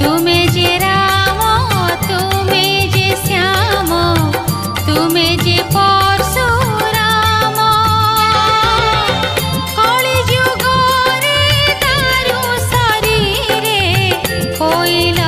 तुमे जे राम तुमे जे श्याम तुमे जे परशुराम कलि जुगरे दारु शरीरे होइल